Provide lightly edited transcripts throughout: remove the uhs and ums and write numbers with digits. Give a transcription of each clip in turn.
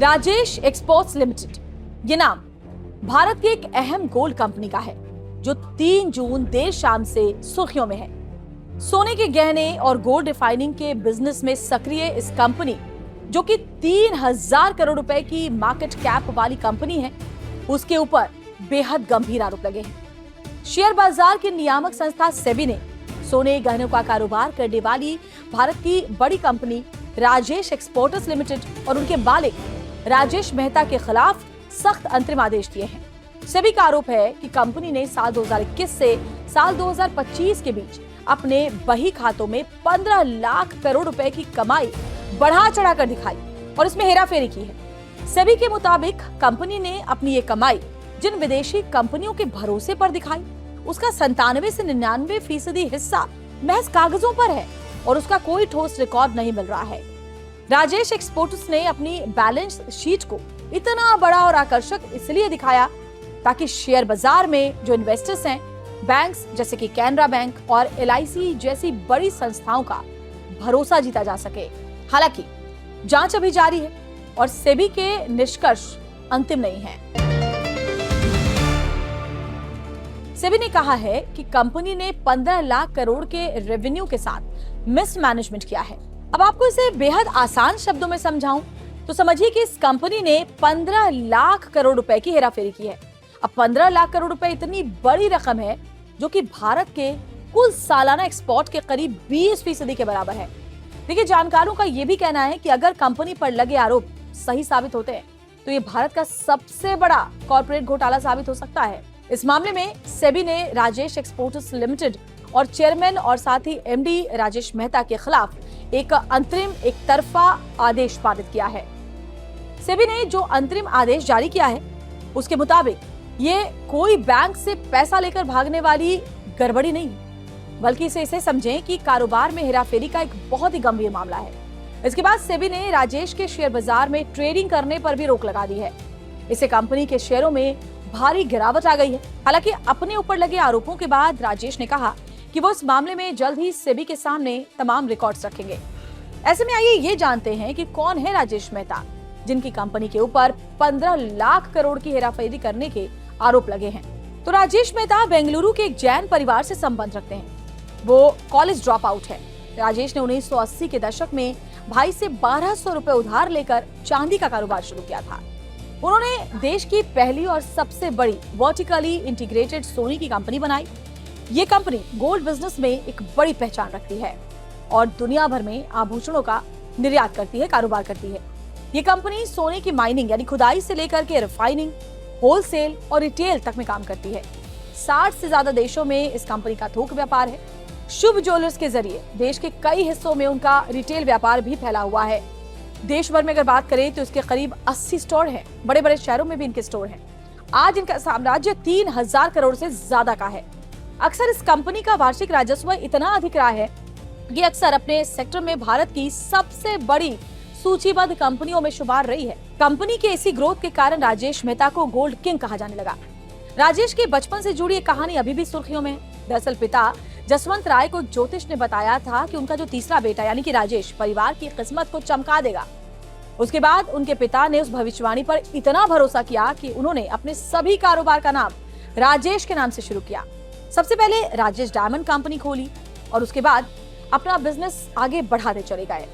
Rajesh exports limited, ये नाम भारत की एक अहम गोल्ड कंपनी का है जो 3 जून देर शाम से सुर्खियों में है। सोने के गहने और गोल्ड रिफाइनिंग के बिजनेस में सक्रिय इस कंपनी, जो कि 3000 करोड़ रुपए की मार्केट कैप वाली कंपनी है, उसके ऊपर बेहद गंभीर आरोप लगे हैं। शेयर बाजार की नियामक संस्था सेबी ने सोने गहनों का कारोबार करने वाली भारत की बड़ी कंपनी राजेश एक्सपोर्ट्स लिमिटेड और उनके मालिक राजेश मेहता के खिलाफ सख्त अंतरिम आदेश दिए हैं। सेबी का आरोप है कि कंपनी ने साल 2021 से साल 2025 के बीच अपने बही खातों में 15 लाख करोड़ रुपए की कमाई बढ़ा चढ़ाकर दिखाई और इसमें हेराफेरी की है। सेबी के मुताबिक कंपनी ने अपनी ये कमाई जिन विदेशी कंपनियों के भरोसे पर दिखाई, उसका 97 से 99% हिस्सा महज कागजों पर है और उसका कोई ठोस रिकॉर्ड नहीं मिल रहा है। राजेश एक्सपोर्ट्स ने अपनी बैलेंस शीट को इतना बड़ा और आकर्षक इसलिए दिखाया ताकि शेयर बाजार में जो इन्वेस्टर्स हैं, बैंक्स जैसे कि कैनरा बैंक और LIC जैसी बड़ी संस्थाओं का भरोसा जीता जा सके। हालांकि जांच अभी जारी है और सेबी के निष्कर्ष अंतिम नहीं है। सेबी ने कहा है कि कंपनी ने 15 लाख करोड़ के रेवेन्यू के साथ मिसमैनेजमेंट किया है। अब आपको इसे बेहद आसान शब्दों में समझाऊं तो समझिए कि इस कंपनी ने 15 लाख करोड़ रुपए की हेराफेरी की है। अब 15 लाख करोड़ रुपए इतनी बड़ी रकम है जो कि भारत के कुल सालाना एक्सपोर्ट के करीब 20% के बराबर है। देखिए, जानकारों का यह भी कहना है कि अगर कंपनी पर लगे आरोप सही साबित होते हैं तो ये भारत का सबसे बड़ा कॉर्पोरेट घोटाला साबित हो सकता है। इस मामले में सेबी ने राजेश एक्सपोर्ट्स लिमिटेड और चेयरमैन और साथ ही MD राजेश मेहता के खिलाफ एक अंतरिम एक तरफा आदेश पारित किया है। सेबी ने जो अंतरिम आदेश जारी किया है उसके मुताबिक ये कोई बैंक से पैसा लेकर भागने वाली गड़बड़ी नहीं, बल्कि इसे समझें कि कारोबार में हेराफेरी का एक बहुत ही गंभीर मामला है। इसके बाद सेबी ने राजेश के शेयर बाजार में ट्रेडिंग करने पर भी रोक लगा दी है। इससे कंपनी के शेयरों में भारी गिरावट आ गई है। हालांकि अपने ऊपर लगे आरोपों के बाद राजेश ने कहा कि वो इस मामले में जल्द ही सेबी के सामने तमाम रिकॉर्ड्स रखेंगे। ऐसे में आइए ये जानते हैं कि कौन है राजेश मेहता, जिनकी कंपनी के ऊपर 15 लाख करोड़ की हेराफेरी करने के आरोप लगे हैं। तो राजेश मेहता बेंगलुरु के एक जैन परिवार से संबंध रखते हैं। वो कॉलेज ड्रॉप आउट है। राजेश ने 1980 के दशक में भाई से 1200 रुपए उधार लेकर चांदी का कारोबार शुरू किया था। उन्होंने देश की पहली और सबसे बड़ी वर्टिकली इंटीग्रेटेड सोने की कंपनी बनाई। ये कंपनी गोल्ड बिजनेस में एक बड़ी पहचान रखती है और दुनिया भर में आभूषणों का निर्यात करती है, कारोबार करती है। ये कंपनी सोने की माइनिंग यानी खुदाई से लेकर के रिफाइनिंग, होलसेल और रिटेल तक में काम करती है। 60 से ज्यादा देशों में इस कंपनी का थोक व्यापार है। शुभ ज्वेलर्स के जरिए देश के कई हिस्सों में उनका रिटेल व्यापार भी फैला हुआ है। देश भर में अगर बात करें तो इसके करीब 80 स्टोर हैं। बड़े बड़े शहरों में भी इनके स्टोर हैं। आज इनका साम्राज्य 3000 करोड़ से ज्यादा का है। अक्सर इस कंपनी का वार्षिक राजस्व इतना अधिक रहा है कि अक्सर अपने सेक्टर में भारत की सबसे बड़ी सूचीबद्ध कंपनियों में शुमार रही है। कंपनी के इसी ग्रोथ के कारण राजेश मेहता को गोल्ड किंग कहा जाने लगा। राजेश के बचपन से जुड़ी एक कहानी अभी भी सुर्खियों में है। दरअसल पिता जसवंत राय को ज्योतिष ने बताया था कि उनका जो तीसरा बेटा यानी कि राजेश परिवार की किस्मत को चमका देगा। उसके बाद उनके पिता ने उस भविष्यवाणी पर इतना भरोसा किया कि उन्होंने अपने सभी कारोबार का नाम राजेश के नाम से शुरू किया। सबसे पहले राजेश डायमंड कंपनी खोली और उसके बाद अपना बिजनेस आगे बढ़ाते चले गए।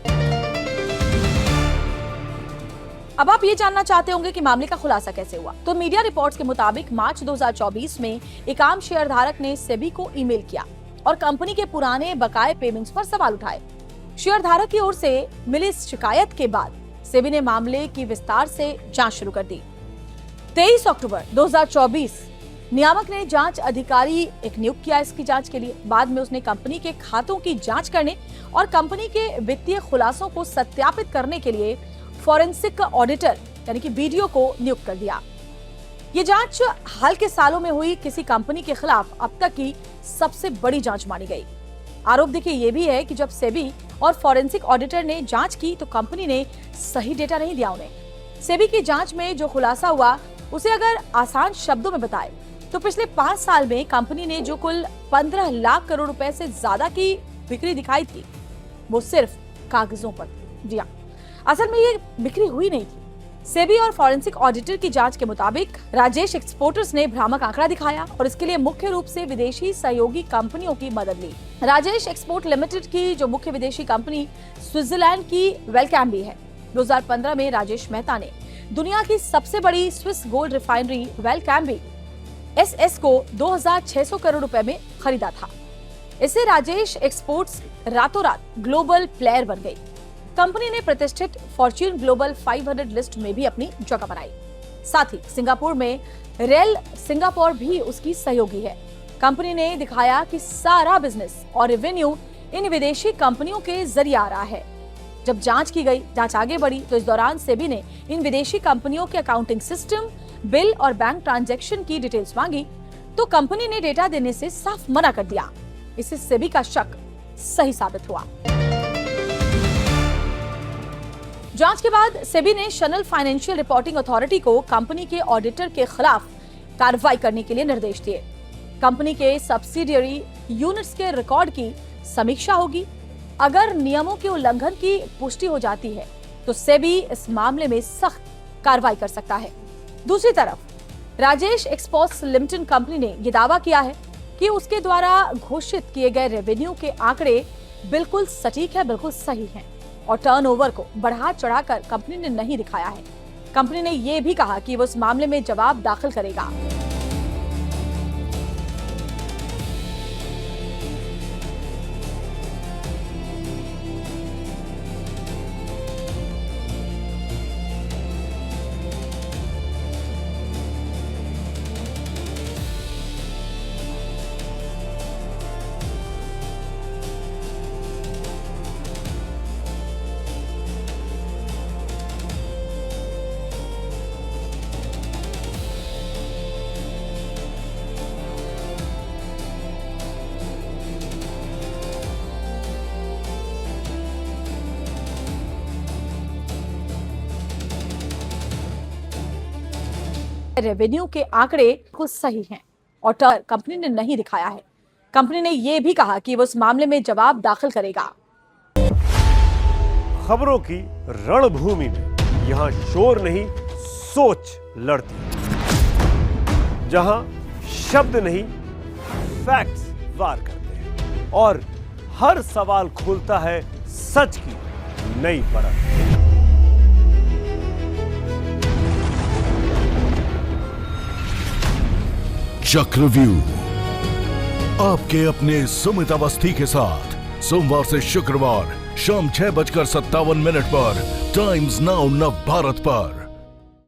अब आप ये जानना चाहते होंगे कि मामले का खुलासा कैसे हुआ। तो मीडिया रिपोर्ट्स के मुताबिक मार्च 2024 में एक आम शेयरधारक ने सेबी को ईमेल किया और कंपनी के पुराने बकाये पेमेंट्स पर सवाल उठाए। शेयरधारक की ओर से मिली शिकायत के बाद सेबी ने मामले की विस्तार से जांच शुरू कर दी। 23 अक्टूबर 2024 नियामक ने जांच अधिकारी एक नियुक्त किया इसकी जांच के लिए। बाद में उसने कंपनी के खातों की जांच करने और कंपनी के वित्तीय खुलासों को सत्यापित करने के लिए फॉरेंसिक ऑडिटर यानी कि BDO को नियुक्त कर दिया। ये जांच हाल के सालों में हुई किसी कंपनी के खिलाफ अब तक की सबसे बड़ी जांच मानी गई। आरोप देखिए ये भी है कि जब सेबी और फॉरेंसिक ऑडिटर ने जांच की तो कंपनी ने सही डेटा नहीं दिया उन्हें। सेबी की जांच में जो खुलासा हुआ उसे अगर आसान शब्दों में बताए तो पिछले 5 साल में कंपनी ने जो कुल 15 लाख करोड़ रुपए से ज्यादा की बिक्री दिखाई थी वो सिर्फ कागजों पर थी। जी हाँ, असल में ये बिक्री हुई नहीं थी, सेबी और फॉरेंसिक ऑडिटर की जांच के मुताबिक राजेश एक्सपोर्टर्स ने भ्रामक आंकड़ा दिखाया और इसके लिए मुख्य रूप से विदेशी सहयोगी कंपनियों की मदद ली। राजेश एक्सपोर्ट लिमिटेड की जो मुख्य विदेशी कंपनी स्विट्जरलैंड की वेलकैम्बी है। 2015 में राजेश मेहता ने दुनिया की सबसे बड़ी स्विस गोल्ड रिफाइनरी वेलकैम्बी SS को 2600 करोड़ रुपए में खरीदा था। इससे राजेश एक्सपोर्ट्स रातों रात ग्लोबल प्लेयर बन गई। कंपनी ने प्रतिष्ठित फॉर्च्यून ग्लोबल 500 लिस्ट में भी अपनी जगह बनाई। साथ ही सिंगापुर में रेल सिंगापुर भी उसकी सहयोगी है। कंपनी ने दिखाया कि सारा बिजनेस और रेवेन्यू इन विदेशी कंपनियों के जरिए आ रहा है। जब जांच की गई, जांच आगे बढ़ी तो इस दौरान सेबी ने इन विदेशी कंपनियों के अकाउंटिंग सिस्टम, बिल और बैंक ट्रांजैक्शन की डिटेल्स मांगी तो कंपनी ने डेटा देने से साफ मना कर दिया। इससे सेबी का शक सही साबित हुआ। जांच के बाद सेबी ने शनल फाइनेंशियल रिपोर्टिंग अथॉरिटी को कंपनी के ऑडिटर के खिलाफ कार्रवाई करने के लिए निर्देश दिए। कंपनी के सब्सिडियरी यूनिट्स के रिकॉर्ड की समीक्षा होगी। अगर नियमों के उल्लंघन की पुष्टि हो जाती है तो सेबी इस मामले में सख्त कार्रवाई कर सकता है। दूसरी तरफ राजेश एक्सपोर्ट्स लिमिटेड कंपनी ने यह दावा किया है कि उसके द्वारा घोषित किए गए रेवेन्यू के आंकड़े बिल्कुल सटीक है, बिल्कुल सही हैं और टर्नओवर को बढ़ा चढ़ाकर कंपनी ने नहीं दिखाया है। कंपनी ने यह भी कहा कि वो इस मामले में जवाब दाखिल करेगा। रेवेन्यू के आंकड़े कुछ सही हैं और कंपनी ने नहीं दिखाया है। कंपनी ने यह भी कहा कि वो इस मामले में जवाब दाखिल करेगा। खबरों की रणभूमि में यहां शोर नहीं, सोच लड़ती है। जहां शब्द नहीं, फैक्ट्स वार करते हैं और हर सवाल खोलता है सच की नई परत। चक्रव्यूह आपके अपने सुमित अवस्थी के साथ सोमवार से शुक्रवार शाम 6:57 पर टाइम्स नाउ नव भारत पर।